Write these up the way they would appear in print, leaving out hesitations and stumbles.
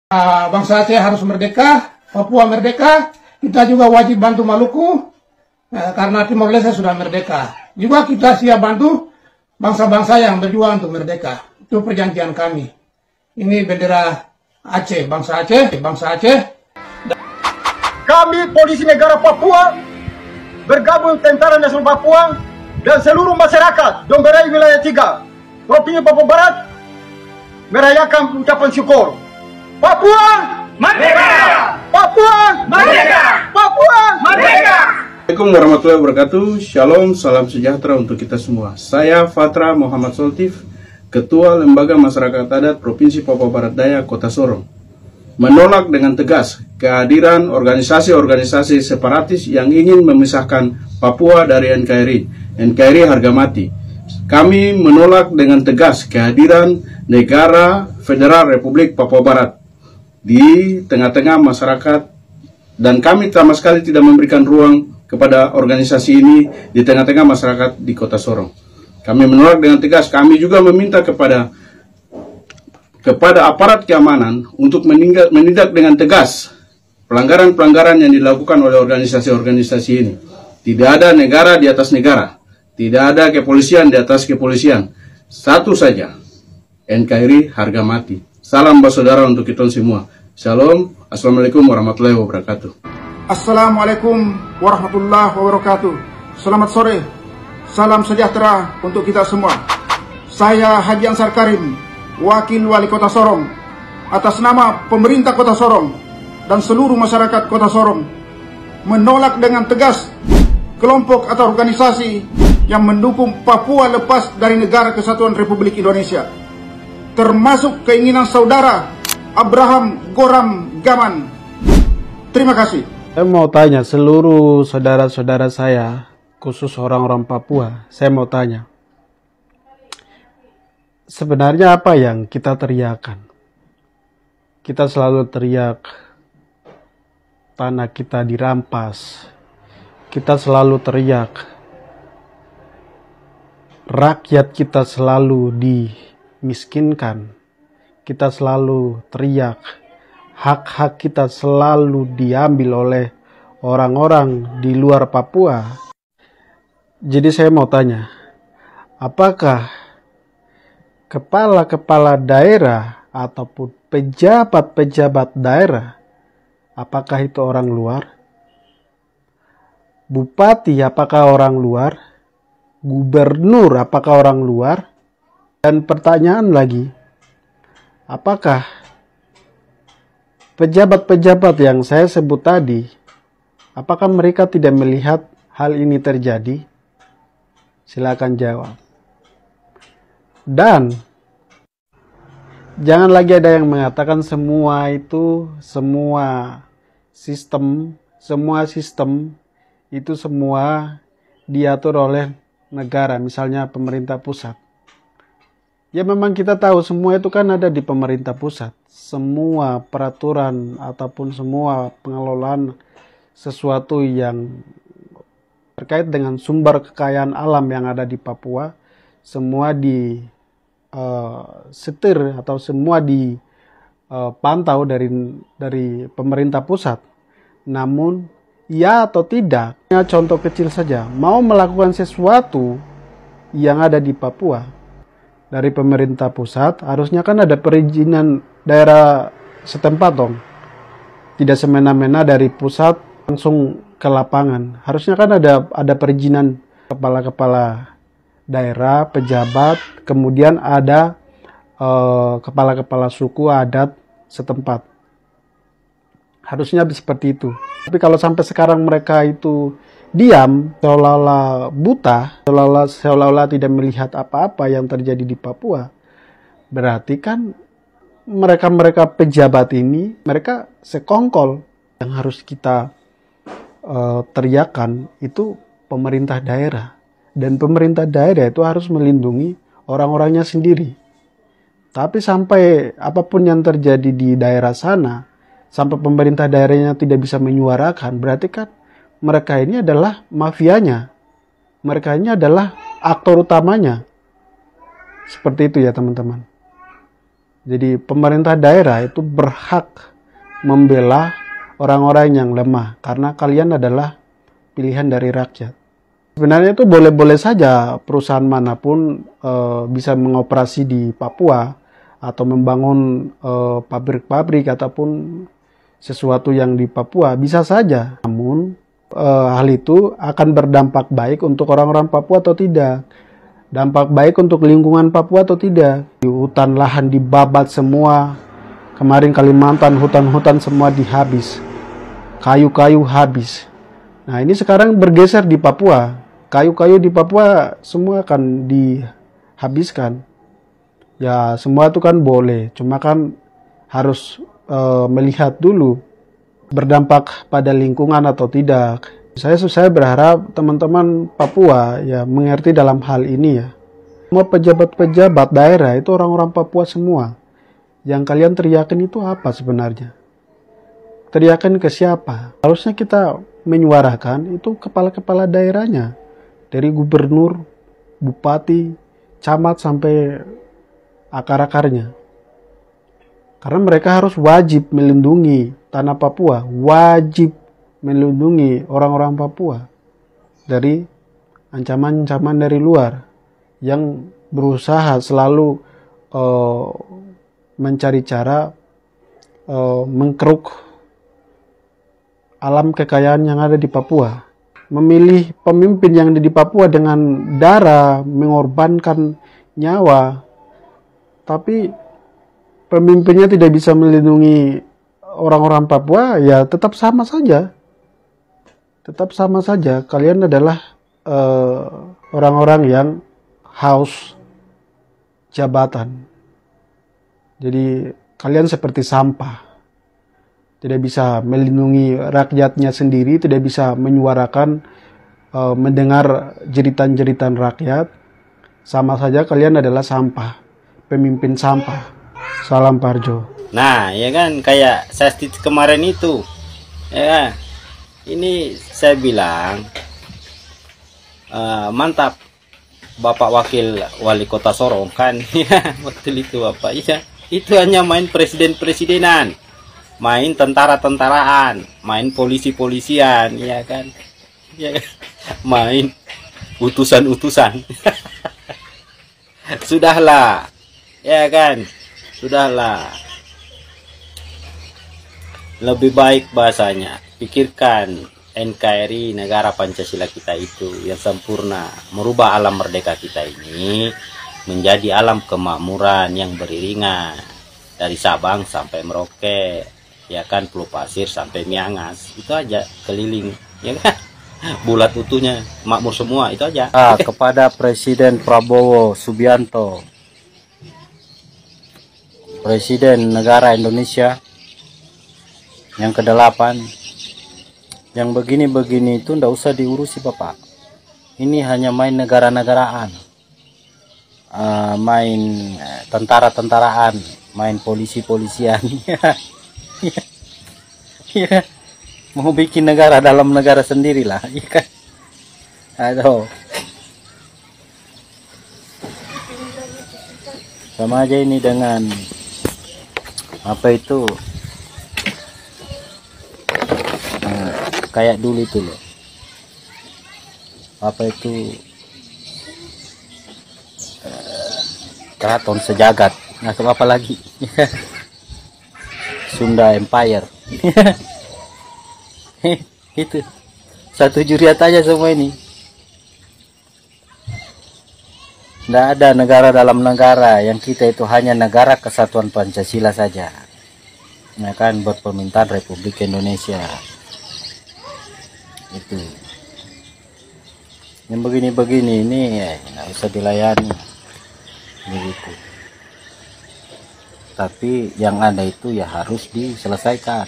Bangsa Aceh harus merdeka, Papua merdeka, kita juga wajib bantu Maluku, karena Timor Leste sudah merdeka. Juga kita siap bantu bangsa-bangsa yang berjuang untuk merdeka. Itu perjanjian kami. Ini bendera Aceh, bangsa Aceh, bangsa Aceh. Kami Polisi Negara Papua bergabung Tentara Nasional Papua dan seluruh masyarakat Dongberai Wilayah 3 Provinsi Papua Barat merayakan ucapan syukur. Papua merdeka! Papua merdeka! Papua merdeka! Assalamualaikum warahmatullahi wabarakatuh. Shalom, salam sejahtera untuk kita semua. Saya Fatra Muhammad Soltif, Ketua Lembaga Masyarakat Adat Provinsi Papua Barat Daya, Kota Sorong, menolak dengan tegas kehadiran organisasi-organisasi separatis yang ingin memisahkan Papua dari NKRI. NKRI harga mati. Kami menolak dengan tegas kehadiran Negara Federal Republik Papua Barat di tengah-tengah masyarakat, dan kami sama sekali tidak memberikan ruang kepada organisasi ini di tengah-tengah masyarakat di Kota Sorong. Kami menolak dengan tegas. Kami juga meminta kepada aparat keamanan untuk menindak dengan tegas pelanggaran-pelanggaran yang dilakukan oleh organisasi-organisasi ini. Tidak ada negara di atas negara, tidak ada kepolisian di atas kepolisian. Satu saja, NKRI harga mati. Salam bersaudara untuk kita semua. Shalom, assalamualaikum warahmatullahi wabarakatuh. Assalamualaikum warahmatullahi wabarakatuh. Selamat sore, salam sejahtera untuk kita semua. Saya Haji Ansar Karim, Wakil Wali Kota Sorong, atas nama pemerintah Kota Sorong dan seluruh masyarakat Kota Sorong, menolak dengan tegas kelompok atau organisasi yang mendukung Papua lepas dari Negara Kesatuan Republik Indonesia, termasuk keinginan saudara Abraham Goram Gaman. Terima kasih. Saya mau tanya seluruh saudara-saudara saya, khusus orang-orang Papua, saya mau tanya, sebenarnya apa yang kita teriakan? Kita selalu teriak tanah kita dirampas. Kita selalu teriak rakyat kita selalu dimiskinkan. Kita selalu teriak hak-hak kita selalu diambil oleh orang-orang di luar Papua. Jadi saya mau tanya, apakah kepala-kepala daerah ataupun pejabat-pejabat daerah, apakah itu orang luar? Bupati apakah orang luar? Gubernur apakah orang luar? Dan pertanyaan lagi, apakah pejabat-pejabat yang saya sebut tadi, apakah mereka tidak melihat hal ini terjadi? Silakan jawab. Dan jangan lagi ada yang mengatakan semua sistem itu semua diatur oleh negara, misalnya pemerintah pusat. Ya memang kita tahu semua itu kan ada di pemerintah pusat. Semua peraturan ataupun semua pengelolaan sesuatu yang terkait dengan sumber kekayaan alam yang ada di Papua, semua setir atau semua dipantau dari pemerintah pusat. Namun ya atau tidak, contoh kecil saja, mau melakukan sesuatu yang ada di Papua dari pemerintah pusat, harusnya kan ada perizinan daerah setempat dong. Tidak semena-mena dari pusat langsung ke lapangan. Harusnya kan ada perizinan kepala-kepala daerah, pejabat, kemudian ada kepala-kepala suku adat setempat. Harusnya seperti itu. Tapi kalau sampai sekarang mereka itu diam, seolah-olah buta, seolah-olah tidak melihat apa-apa yang terjadi di Papua, berarti kan mereka pejabat ini, mereka sekongkol. Yang harus kita teriakan itu pemerintah daerah. Dan pemerintah daerah itu harus melindungi orang-orangnya sendiri. Tapi sampai apapun yang terjadi di daerah sana, sampai pemerintah daerahnya tidak bisa menyuarakan, berarti kan mereka ini adalah mafianya. Mereka ini adalah aktor utamanya. Seperti itu ya teman-teman. Jadi pemerintah daerah itu berhak membela orang-orang yang lemah karena kalian adalah pilihan dari rakyat. Sebenarnya itu boleh-boleh saja perusahaan manapun bisa mengoperasi di Papua atau membangun pabrik-pabrik ataupun sesuatu yang di Papua, bisa saja. Namun hal itu akan berdampak baik untuk orang-orang Papua atau tidak? Dampak baik untuk lingkungan Papua atau tidak? Hutan lahan dibabat semua. Kemarin Kalimantan, hutan-hutan semua dihabis. Kayu-kayu habis. Nah, ini sekarang bergeser di Papua. Kayu-kayu di Papua semua akan dihabiskan. Ya, semua itu kan boleh. Cuma kan harus melihat dulu berdampak pada lingkungan atau tidak. Saya berharap teman-teman Papua ya mengerti dalam hal ini ya. Semua pejabat-pejabat daerah itu orang-orang Papua semua. Yang kalian teriakin itu apa sebenarnya? Teriakin ke siapa? Harusnya kita menyuarakan itu kepala-kepala daerahnya. Dari gubernur, bupati, camat sampai akar-akarnya. Karena mereka harus wajib melindungi tanah Papua, wajib melindungi orang-orang Papua dari ancaman-ancaman dari luar yang berusaha selalu mencari cara mengkeruk alam kekayaan yang ada di Papua. Memilih pemimpin yang ada di Papua dengan darah, mengorbankan nyawa, tapi pemimpinnya tidak bisa melindungi orang-orang Papua, ya tetap sama saja. Tetap sama saja, kalian adalah orang-orang yang haus jabatan. Jadi kalian seperti sampah. Tidak bisa melindungi rakyatnya sendiri, tidak bisa menyuarakan, mendengar jeritan-jeritan rakyat. Sama saja kalian adalah sampah, pemimpin sampah. Salam Parjo. Nah, ya kan kayak saya kemarin itu, ya kan? Ini saya bilang mantap Bapak Wakil Wali Kota Sorong kan, ya betul itu Bapak. Ya, itu hanya main presiden-presidenan, main tentara-tentaraan, main polisi-polisian, ya kan, ya, main utusan-utusan. Sudahlah, ya kan, sudahlah. Lebih baik bahasanya, pikirkan NKRI, negara Pancasila kita itu yang sempurna, merubah alam merdeka kita ini menjadi alam kemakmuran yang beriringan dari Sabang sampai Merauke, ya kan, Pulau Pasir sampai Miangas, itu aja keliling, ya kan, bulat utuhnya, makmur semua, itu aja. Kepada Presiden Prabowo Subianto, Presiden negara Indonesia yang ke-8, yang begini-begini itu ndak usah diurusi Bapak. Ini hanya main negara-negaraan, main tentara-tentaraan, main polisi-polisian. Ya, mau bikin negara dalam negara sendirilah, ya kan? Aduh, sama aja ini dengan apa itu? Kayak dulu itu loh, apa itu, keraton sejagat, nggak apa lagi. Sunda Empire. Itu satu juriat aja semua ini. Nggak ada negara dalam negara, yang kita itu hanya negara kesatuan Pancasila saja, ya kan, berpemerintahan Republik Indonesia. Itu yang begini-begini ini ya nggak usah dilayani begitu. Tapi yang ada itu ya harus diselesaikan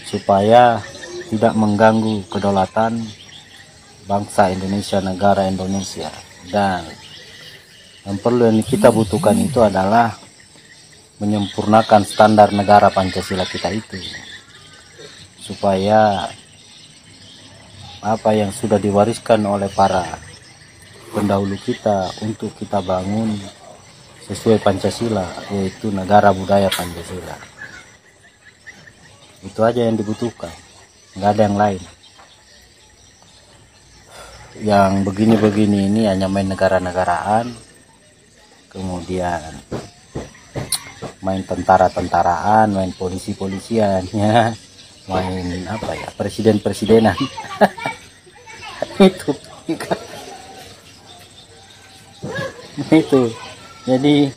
supaya tidak mengganggu kedaulatan bangsa Indonesia, negara Indonesia. Dan yang perlu yang kita butuhkan itu adalah menyempurnakan standar negara Pancasila kita itu, supaya apa yang sudah diwariskan oleh para pendahulu kita untuk kita bangun sesuai Pancasila, yaitu negara budaya Pancasila. Itu aja yang dibutuhkan, nggak ada yang lain. Yang begini-begini ini hanya main negara-negaraan, kemudian main tentara-tentaraan, main polisi-polisian, ya, main apa ya, presiden-presidenan. itu jadi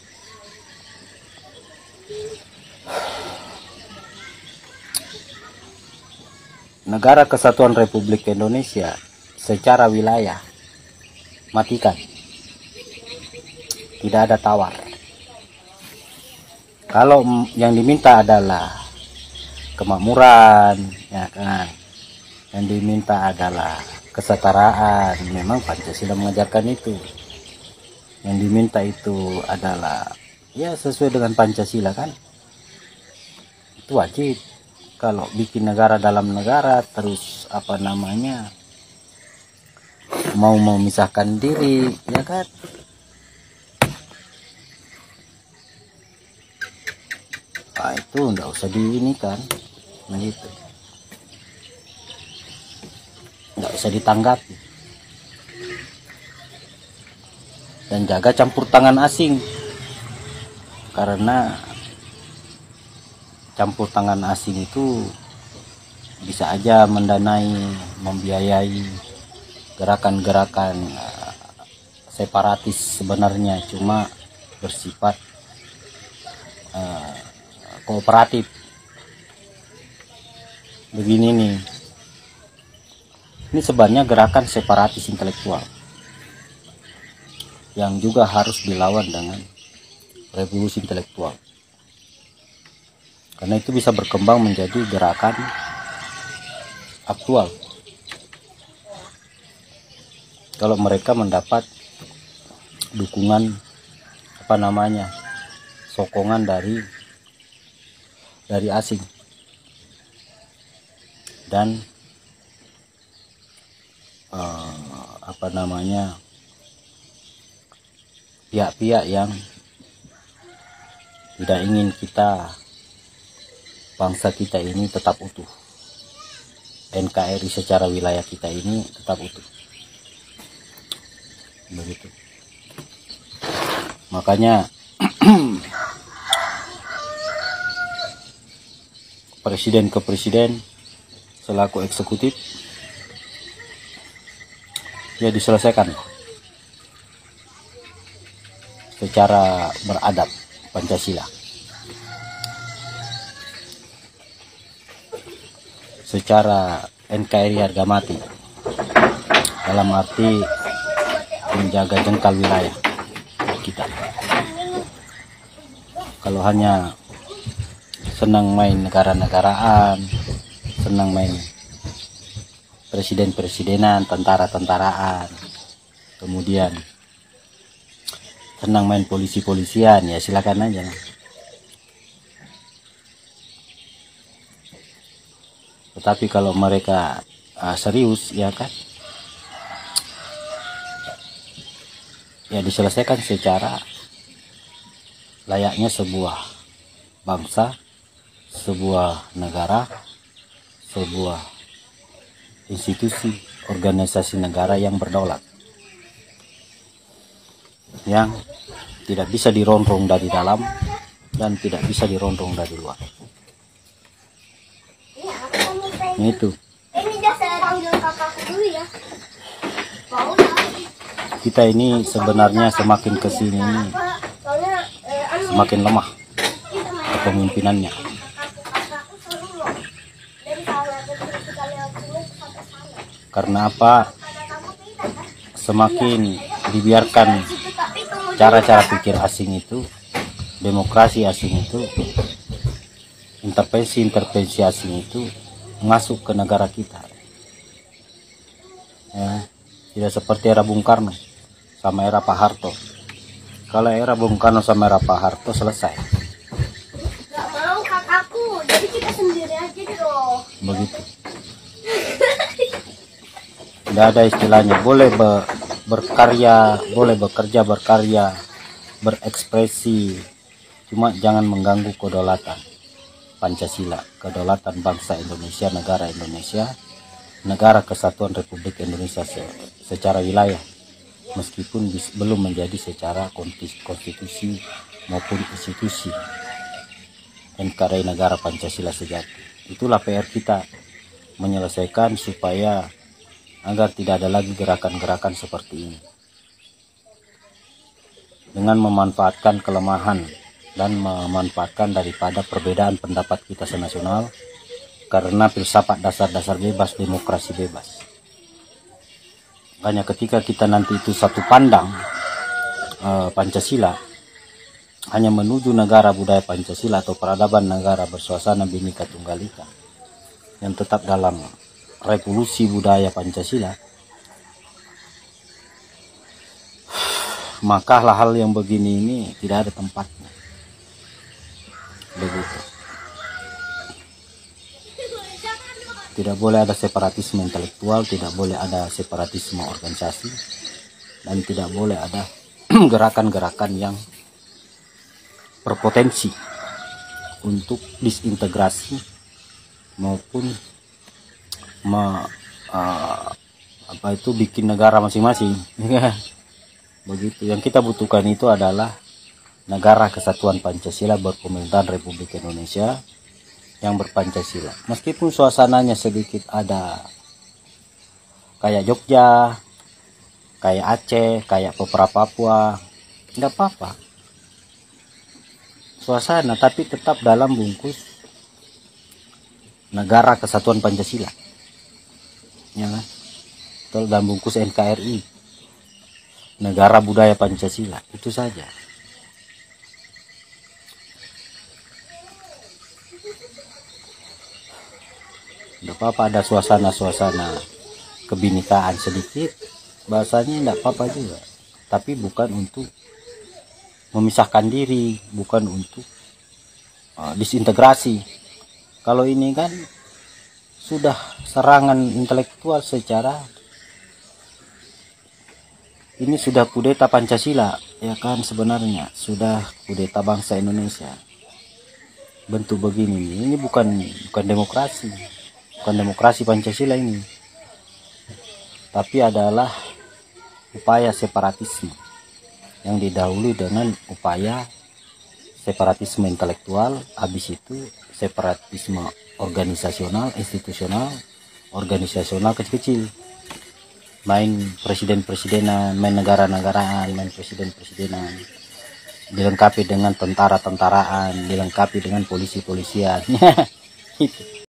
Negara Kesatuan Republik Indonesia secara wilayah matikan, tidak ada tawar. Kalau yang diminta adalah kemakmuran, ya kan, yang diminta adalah kesetaraan, memang Pancasila mengajarkan itu. Yang diminta itu adalah ya sesuai dengan Pancasila kan, itu wajib. Kalau bikin negara dalam negara terus apa namanya mau memisahkan diri, ya kan, nah, itu enggak usah diinikan, begitu, enggak usah ditanggapi. Dan jaga campur tangan asing, karena campur tangan asing itu bisa aja mendanai, membiayai gerakan-gerakan separatis sebenarnya, cuma bersifat kooperatif. Begini nih, ini sebenarnya gerakan separatis intelektual yang juga harus dilawan dengan revolusi intelektual. Karena itu bisa berkembang menjadi gerakan aktual kalau mereka mendapat dukungan apa namanya, sokongan dari asing dan apa namanya, pihak-pihak yang tidak ingin bangsa kita ini tetap utuh, NKRI secara wilayah kita ini tetap utuh, begitu. Makanya presiden ke presiden selaku eksekutif ya diselesaikan secara beradab Pancasila, secara NKRI harga mati, dalam arti menjaga jengkal wilayah kita. Kalau hanya senang main negara-negaraan, senang main presiden-presidenan, tentara-tentaraan, kemudian senang main polisi-polisian, ya silakan aja. Tetapi kalau mereka serius, ya kan, ya diselesaikan secara layaknya sebuah bangsa, sebuah negara, sebuah institusi, organisasi negara yang berdaulat, yang tidak bisa dirongrong dari dalam dan tidak bisa dirongrong dari luar. Itu kita ini sebenarnya semakin kesini semakin lemah kepemimpinannya. Karena apa? Semakin dibiarkan cara-cara pikir asing itu, demokrasi asing itu, intervensi asing itu masuk ke negara kita, ya, tidak seperti era Bung Karno sama era Pak Harto. Kalau era Bung Karno sama era Pak Harto selesai. Gak mau kakakku, jadi kita sendiri aja dong. Begitu. Tidak ada istilahnya boleh berkarya, boleh bekerja berkarya, berekspresi, cuma jangan mengganggu kedaulatan Pancasila, kedaulatan bangsa Indonesia, negara kesatuan Republik Indonesia secara wilayah, meskipun belum menjadi secara konstitusi maupun institusi NKRI negara Pancasila sejati. Itulah PR kita, menyelesaikan supaya agar tidak ada lagi gerakan-gerakan seperti ini, dengan memanfaatkan kelemahan dan memanfaatkan daripada perbedaan pendapat kita senasional, karena filsafat dasar-dasar bebas, demokrasi bebas. Makanya ketika kita nanti itu satu pandang Pancasila, hanya menuju negara budaya Pancasila atau peradaban negara bersuasana Bhinneka Tunggal Ika yang tetap dalam revolusi budaya Pancasila, maka hal-hal yang begini ini tidak ada tempatnya. Begitu. Tidak boleh ada separatisme intelektual, tidak boleh ada separatisme organisasi, dan tidak boleh ada gerakan-gerakan yang berpotensi untuk disintegrasi maupun bikin negara masing-masing. Begitu. Yang kita butuhkan itu adalah negara kesatuan Pancasila berpemerintahan Republik Indonesia yang berpancasila. Meskipun suasananya sedikit ada kayak Jogja, kayak Aceh, kayak Papua, tidak apa-apa. Suasana, tapi tetap dalam bungkus negara kesatuan Pancasila. Ya kan? Dalam bungkus NKRI, negara budaya Pancasila, itu saja. Tidak apa-apa ada suasana-suasana kebinekaan sedikit, bahasanya tidak apa-apa juga, tapi bukan untuk memisahkan diri, bukan untuk disintegrasi. Kalau ini kan sudah serangan intelektual secara ini sudah kudeta Pancasila, ya kan, sebenarnya sudah kudeta bangsa Indonesia. Bentuk begini ini bukan demokrasi. Bukan demokrasi Pancasila ini, tapi adalah upaya separatisme yang didahului dengan upaya separatisme intelektual, habis itu separatisme organisasional, institusional, organisasional kecil-kecil, main presiden-presidenan, main negara-negaraan, main presiden-presidenan, dilengkapi dengan tentara-tentaraan, dilengkapi dengan polisi-polisian. Itu.